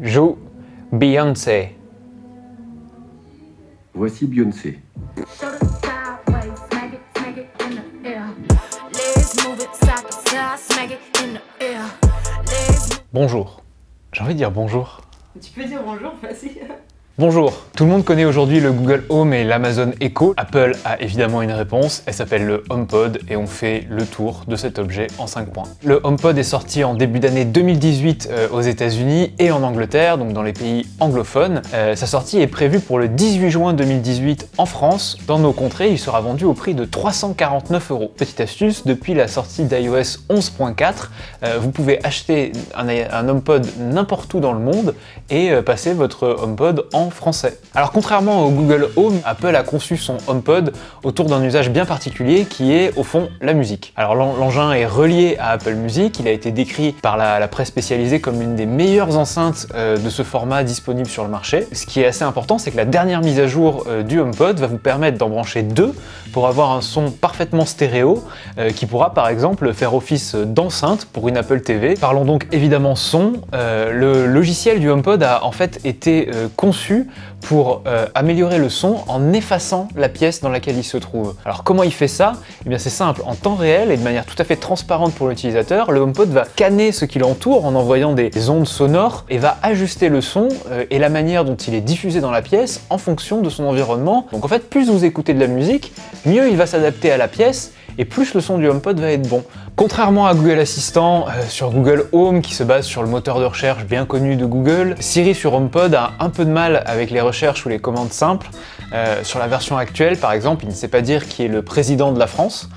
joue Beyoncé. Voici Beyoncé. Bonjour. J'ai envie de dire bonjour. Tu peux dire bonjour, vas-y. Bonjour. Tout le monde connaît aujourd'hui le Google Home et l'Amazon Echo. Apple a évidemment une réponse, elle s'appelle le HomePod et on fait le tour de cet objet en 5 points. Le HomePod est sorti en début d'année 2018 aux États-Unis et en Angleterre, donc dans les pays anglophones. Sa sortie est prévue pour le 18 juin 2018 en France. Dans nos contrées, il sera vendu au prix de 349 €. Petite astuce, depuis la sortie d'iOS 11.4, vous pouvez acheter un HomePod n'importe où dans le monde et passer votre HomePod en français. Alors contrairement au Google Home, Apple a conçu son HomePod autour d'un usage bien particulier qui est au fond la musique. Alors l'engin est relié à Apple Music, il a été décrit par la presse spécialisée comme l'une des meilleures enceintes de ce format disponible sur le marché. Ce qui est assez important, c'est que la dernière mise à jour du HomePod va vous permettre d'en brancher deux pour avoir un son parfaitement stéréo qui pourra par exemple faire office d'enceinte pour une Apple TV. Parlons donc évidemment son. Le logiciel du HomePod a en fait été conçu pour améliorer le son en effaçant la pièce dans laquelle il se trouve. Alors comment il fait ça? Eh bien c'est simple, en temps réel et de manière tout à fait transparente pour l'utilisateur, le HomePod va scanner ce qui l'entoure en envoyant des ondes sonores et va ajuster le son et la manière dont il est diffusé dans la pièce en fonction de son environnement. Donc en fait, plus vous écoutez de la musique, mieux il va s'adapter à la pièce et plus le son du HomePod va être bon. Contrairement à Google Assistant sur Google Home qui se base sur le moteur de recherche bien connu de Google, Siri sur HomePod a un peu de mal avec les recherches ou les commandes simples. Sur la version actuelle, par exemple, il ne sait pas dire qui est le président de la France,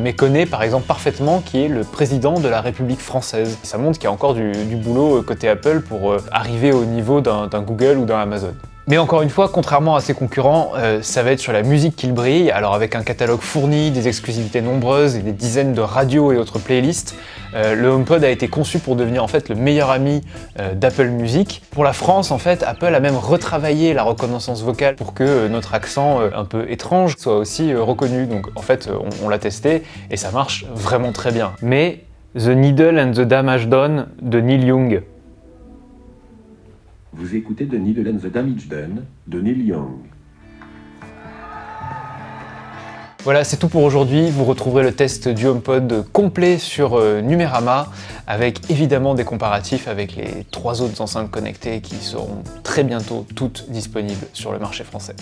mais connaît par exemple parfaitement qui est le président de la République française. Ça montre qu'il y a encore du boulot côté Apple pour arriver au niveau d'un Google ou d'un Amazon. Mais encore une fois, contrairement à ses concurrents, ça va être sur la musique qu'il brille. Alors avec un catalogue fourni, des exclusivités nombreuses et des dizaines de radios et autres playlists, le HomePod a été conçu pour devenir en fait le meilleur ami d'Apple Music. Pour la France, en fait, Apple a même retravaillé la reconnaissance vocale pour que notre accent un peu étrange soit aussi reconnu. Donc en fait, on l'a testé et ça marche vraiment très bien. Mais The Needle and the Damage Done de Neil Young. Vous écoutez The Needle and the Damage Done de Neil Young. Voilà, c'est tout pour aujourd'hui. Vous retrouverez le test du HomePod complet sur Numérama, avec évidemment des comparatifs avec les 3 autres enceintes connectées qui seront très bientôt toutes disponibles sur le marché français.